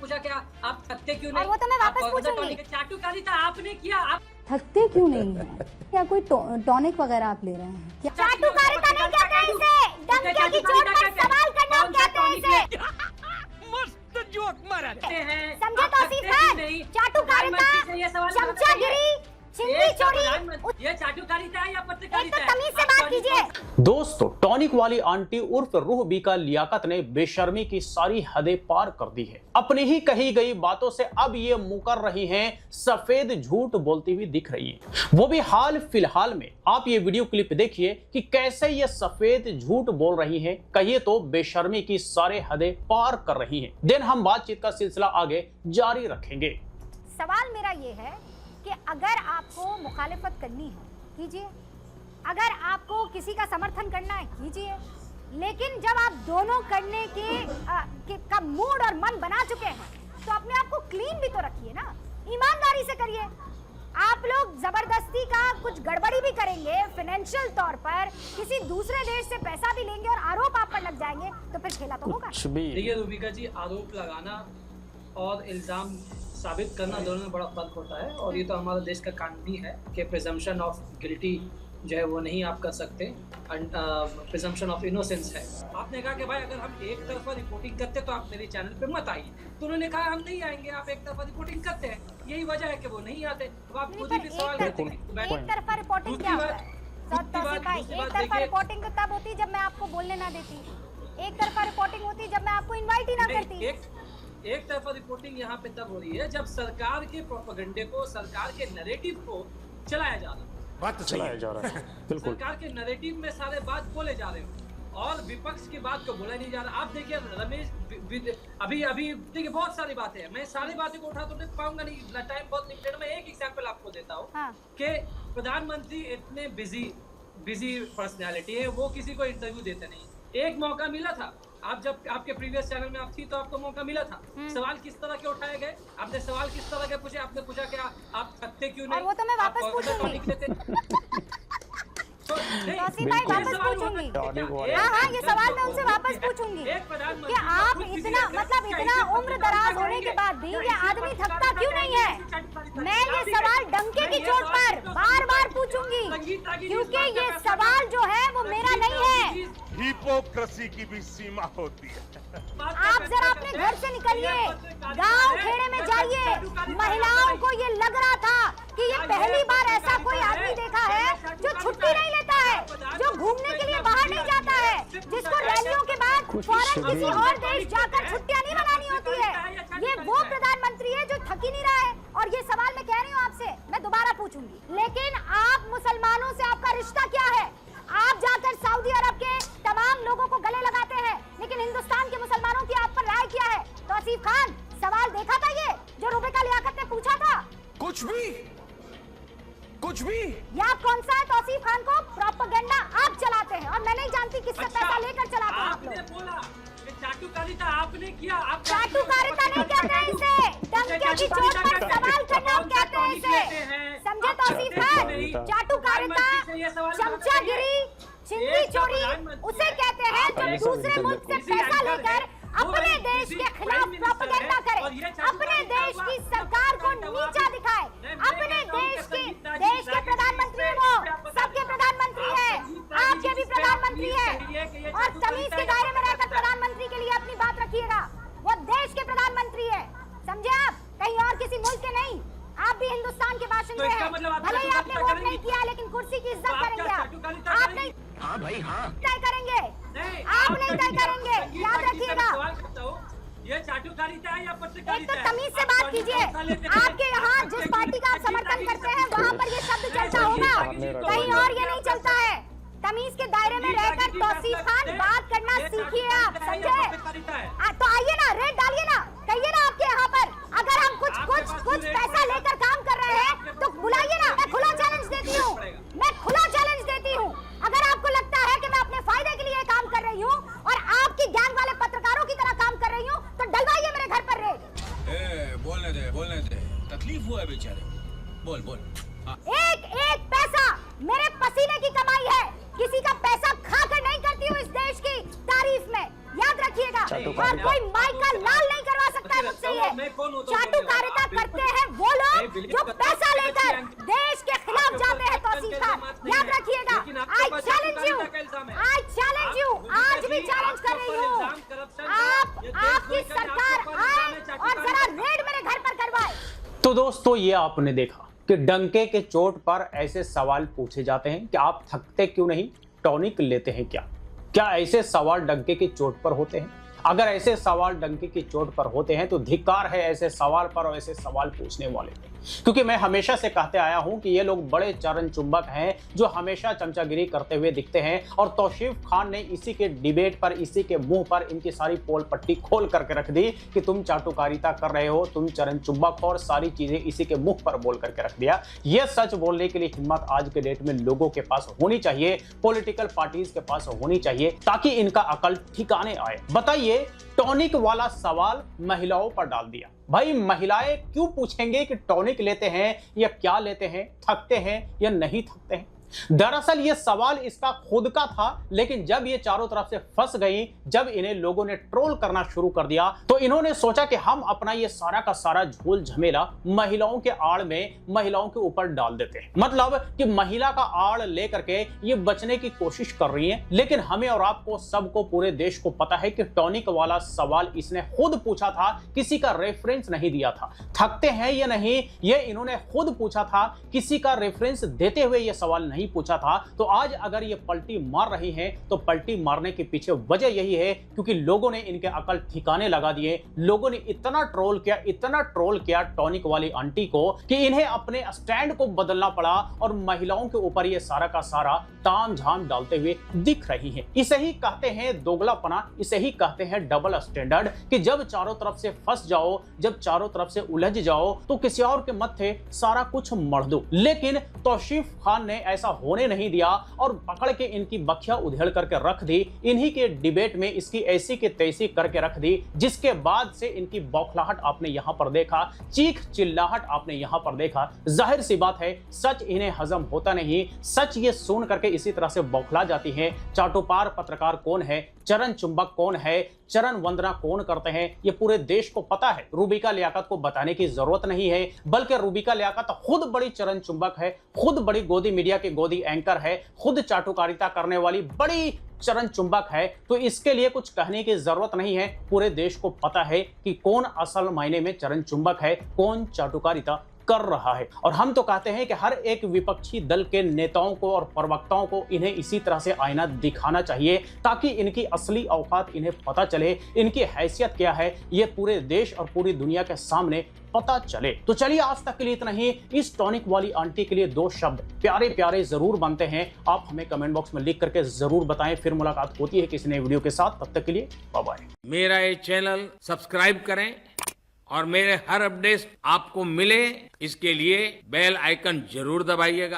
पूछा क्या आप थकते क्यों नहीं? वो तो मैं वापस पूछूंगी। चाटुकारिता आपने किया, आप थकते क्यों नहीं है? क्या कोई टॉनिक वगैरह आप ले रहे हैं क्या? चाटुकारिता नहीं कहते हैं इसे, डंके की चोट पर सवाल करना कहते हैं इसे। मस्त जोक मारते हैं। समझे तौसीफ खान? चाटुकारिता, चमचागिरी, चिंदी चोरी, ये चाटुकारिता है या पत्रकारिता है? तमीज से बात कीजिए। दोस्तों, टॉनिक वाली आंटी उर्फ रूह बीका लियाकत ने बेशर्मी की सारी हदें पार कर दी है। अपनी ही कही गई बातों से अब ये मुकर रही हैं, सफेद झूठ बोलती हुई दिख रही हैं। वो भी हाल फिलहाल में। आप ये वीडियो क्लिप देखिए कि कैसे ये सफेद झूठ बोल रही हैं, कहिए तो बेशर्मी की सारे हदें पार कर रही हैं। देन हम बातचीत का सिलसिला आगे जारी रखेंगे। सवाल मेरा ये है कि अगर आपको मुखालिफत करनी है कीजिए, अगर आपको किसी का समर्थन करना है कीजिए, लेकिन जब आप दोनों करने का मूड और मन बना चुके हैं तो अपने आप को क्लीन भी तो रखिए ना, ईमानदारी से करिए। आप लोग जबरदस्ती का कुछ गड़बड़ी भी करेंगे, फाइनेंशियल तौर पर किसी दूसरे देश से पैसा भी लेंगे और आरोप आप पर लग जाएंगे, तो फिर खेला तो होगा। देखिए रूबिका जी, आरोप लगाना और इल्जाम साबित करना दोनों में बड़ा फर्क होता है, और ये तो हमारे देश का कानून ही है कि प्रिजम्पशन ऑफ गिल्टी जो है वो नहीं आप कर सकते, प्रिजम्पशन ऑफ इनोसेंस है। आपने कहा कि भाई अगर हम एक तरफा रिपोर्टिंग करते तो आप मेरे चैनल पे मत आइए, तो उन्होंने कहा हम नहीं आएंगे, आप एक तरफा रिपोर्टिंग करते हैं, यही वजह है कि वो नहीं आते। तो आप खुद ही सवाल करते हैं। एक तरफा रिपोर्टिंग क्या होता है? एक तरफा रिपोर्टिंग तो तब होती जब मैं आपको बोलने ना देती, एक तरफा रिपोर्टिंग होती जब मैं आपको इनवाइट ही ना करती। एक तरफा रिपोर्टिंग यहाँ पे तब हो रही है जब सरकार के प्रोपेगेंडे को, सरकार के नैरेटिव को चलाया जा रहा है। बात तो चलाया जा रहा है, बिल्कुल। सरकार के नैरेटिव में सारे बात बोले जा रहे हो और विपक्ष की बात को बोला नहीं जा रहा। आप देखिए रमेश, अभी देखिए बहुत सारी बातें हैं, मैं सारी बातें को उठा तो नहीं पाऊंगा, नहीं टाइम बहुत लिमिटेड। मैं एक एग्जांपल आपको देता हूँ कि प्रधानमंत्री इतने बिजी पर्सनैलिटी है, वो किसी को इंटरव्यू देते नहीं। एक मौका मिला था, आप जब आपके प्रीवियस चैनल में आप थी तो आपको मौका मिला था। सवाल किस तरह के उठाए गए, आपने सवाल किस तरह के पूछे? आपने पूछा क्या आप थकते क्यों नहीं? वो तो मैं वापस पूछूंगी। तौसीफ भाई वापस पूछूंगी। हाँ, ये सवाल मैं उनसे वापस पूछूंगी कि आप इतना उम्र दराज होने के बाद भी ये आदमी थकता क्यों नहीं है। मैं ये सवाल डंके की चोट पर बार बार पूछूंगी, क्योंकि ये सवाल जो है वो मेरा नहीं है। हिपोक्रेसी की भी सीमा होती है। आप जरा अपने घर से निकलिए, गांव खेड़े में जाइए। महिलाओं को ये लग रहा था कि ये पहली बार ऐसा कोई आदमी देखा है जो छुट्टी नहीं लेता है, जो घूमने के लिए बाहर नहीं जाता है, जिसको रैलियों के बाद फौरन किसी और देश जाकर छुट्टियां नहीं मनानी होती है। ये वो प्रधानमंत्री है जो थक ही नहीं रहा है। और ये सवाल मैं कह रही हूँ आपसे, मैं दोबारा पूछूंगी, लेकिन आप मुसलमानों से आपका रिश्ता क्या है? आप जाकर सऊदी अरब के तमाम लोगों को गले लगाते हैं, लेकिन हिंदुस्तान के मुसलमानों की आप पर राय क्या है? तौसीफ खान, सवाल देखा था ये जो रूबिका लियाकत ने पूछा था? कुछ भी या कौन सा है तौसीफ खान को प्रोपेगेंडा आप चलाते हैं, और मैं नहीं जानती किससे पैसा लेकर चलाते हैं आप लोग। चाटुकारिता आपने किया। चाटुकारिता नहीं कहते हैं इसे, डंके की चोट पर सवाल करना कहते हैं इसे। समझे तौसीफ खान? चाटुकारिता, चमचागिरी, चिंदी चोरी उसे कहते हैं जो दूसरे मुल्क से पैसा लेकर अपने देश के खिलाफ प्रोपेगेंडा करे, अपने देश की सरकार को नीचा दिखाए, अपने देश के प्रधानमंत्री वो सबके प्रधानमंत्री है, आपके भी प्रधानमंत्री है, और तमीज के दायरे में रहकर प्रधानमंत्री के लिए अपनी बात रखिएगा। वो देश के प्रधानमंत्री है, समझे आप? कहीं और किसी मुल्क के नहीं। आप भी हिंदुस्तान के बाशिंदे हैं, भले ही आपने वोट नहीं किया, लेकिन कुर्सी की इज्जत करेंगे आप नहीं। हाँ भाई हाँ, तय करेंगे आप, नहीं तय करेंगे, याद रखिएगा। ये चाटुकारिता है या पत्रकारिता? एक तो तमीज से बात कीजिए। आपके यहाँ जिस पार्टी का आप समर्थन करते हैं वहाँ पर ये शब्द चलता होगा, कहीं और ये नहीं चलता है। तमीज के दायरे में रहकर तौसीफ खान बात करना सीखिए आप, समझे? तो आइए ना, रेट डालिए ना, कहिए ना आपके यहाँ पर अगर हम कुछ पैसा लेकर काम कर रहे हैं तो बुलाइए ना। मैं खुला चैलेंज देती हूँ, मैं खुला चैलेंज देती हूँ। अगर आपको लगता है कि मैं अपने फायदे के लिए काम कर रही हूँ और आपकी गैंग वाले पत्रकारों की तरह काम कर रही हूँ, तो डलवाइए मेरे घर पर रेट। बोलने दे, तकलीफ हुआ है बेचारे, बोल। एक पैसा मेरे पसीने की कमाई है, किसी का पैसा खाकर नहीं करती हूँ इस देश की तारीफ में, याद रखिएगा। और कोई माई का लाल नहीं करवा सकता है मुझसे ये। मैं कौन हूं तो चाटुकारिता करते हैं वो लोग जो पैसा लेकर देश के खिलाफ जाते हैं। तौसीफ खान, याद रखिएगा, I challenge you, I challenge you, आज भी चैलेंज कर रही हूँ। आपकी सरकार आए और जरा रेड मेरे घर पर करवाए। तो दोस्तों, ये आपने देखा कि डंके के चोट पर ऐसे सवाल पूछे जाते हैं कि आप थकते क्यों नहीं, टॉनिक लेते हैं क्या? क्या ऐसे सवाल डंके की चोट पर होते हैं? अगर ऐसे सवाल डंके की चोट पर होते हैं तो धिक्कार है ऐसे सवाल पर और ऐसे सवाल पूछने वाले पे। क्योंकि मैं हमेशा से कहते आया हूं कि ये लोग बड़े चरण चुंबक हैं जो हमेशा चमचागिरी करते हुए दिखते हैं, और तौसीफ खान ने इसी के डिबेट पर, इसी के मुंह पर इनकी सारी पोल पट्टी खोल करके रख दी कि तुम चाटुकारिता कर रहे हो, तुम चरण चुंबक हो, और सारी चीजें इसी के मुंह पर बोल करके रख दिया। यह सच बोलने के लिए हिम्मत आज के डेट में लोगों के पास होनी चाहिए, पॉलिटिकल पार्टीज के पास होनी चाहिए, ताकि इनका अकल ठिकाने आए। बताइए, टॉनिक वाला सवाल महिलाओं पर डाल दिया। भाई, महिलाएं क्यों पूछेंगे कि टॉनिक लेते हैं या क्या लेते हैं, थकते हैं या नहीं थकते हैं? दरअसल ये सवाल इसका खुद का था, लेकिन जब ये चारों तरफ से फंस गई, जब इन्हें लोगों ने ट्रोल करना शुरू कर दिया, तो इन्होंने सोचा कि हम अपना ये सारा का सारा झोल झमेला महिलाओं के आड़ में, महिलाओं के ऊपर डाल देते हैं। मतलब कि महिला का आड़ लेकर के ये बचने की कोशिश कर रही है। लेकिन हमें और आपको, सबको, पूरे देश को पता है कि टॉनिक वाला सवाल इसने खुद पूछा था, किसी का रेफरेंस नहीं दिया था। थकते हैं या नहीं, ये इन्होंने खुद पूछा था, किसी का रेफरेंस देते हुए ये सवाल नहीं पूछा था। तो आज अगर ये पलटी मार रही हैं, तो पलटी मारने के पीछे वजह यही है क्योंकि लोगों ने इनके अकल ठिकाने लगा दिए। लोगों ने इतना ट्रोल किया टॉनिक वाली आंटी को कि इन्हें अपने स्टैंड को बदलना पड़ा, और महिलाओं के ऊपर ये सारा का सारा ताम झाम डालते हुए दिख रही हैं। इसे ही कहते हैं दोगलापना, इसे ही कहते हैं डबल स्टैंडर्ड, कि जब चारों तरफ से फंस जाओ, जब चारों तरफ से उलझ जाओ, तो किसी और के मत्थे सारा कुछ मढ़ दो। लेकिन तौसीफ खान ने ऐसा होने नहीं दिया और पकड़ के इनकी बखिया उधेड़ करके रख दी। इन्हीं के डिबेट में इसकी ऐसी की तैसी करके रख दी, जिसके बाद से इनकी बौखलाहट आपने यहां पर देखा, चीख चिल्लाहट आपने यहां पर देखा। जाहिर सी बात है, सच इन्हें हजम होता नहीं, सच ये सुन करके इसी तरह से बौखला जाती है। चाटुकार पत्रकार कौन है, चरण चुंबक कौन है, चरण वंदना कौन करते हैं, ये पूरे देश को पता है। रूबिका लियाकत को बताने की जरूरत नहीं है, बल्कि रूबिका लियाकत खुद बड़ी चरण चुंबक है, खुद बड़ी गोदी मीडिया के गोदी एंकर है, खुद चाटुकारिता करने वाली बड़ी चरण चुंबक है। तो इसके लिए कुछ कहने की जरूरत नहीं है, पूरे देश को पता है कि कौन असल मायने में चरण चुंबक है, कौन चाटुकारिता कर रहा है। और हम तो कहते हैं कि हर एक विपक्षी दल के नेताओं को और प्रवक्ताओं को इन्हें इसी तरह से आईना दिखाना चाहिए, ताकि इनकी असली औकात इन्हें पता चले, इनकी हैसियत क्या है, ये पूरे देश और पूरी दुनिया के सामने पता चले। तो चलिए, आज तक के लिए इतना ही। इस टॉनिक वाली आंटी के लिए दो शब्द प्यारे प्यारे जरूर बनते हैं, आप हमें कमेंट बॉक्स में लिख करके जरूर बताएं। फिर मुलाकात होती है किसी नए वीडियो के साथ, तब तक के लिए बाय बाय। मेरा ये चैनल सब्सक्राइब करें और मेरे हर अपडेट आपको मिले, इसके लिए बेल आइकन जरूर दबाइएगा।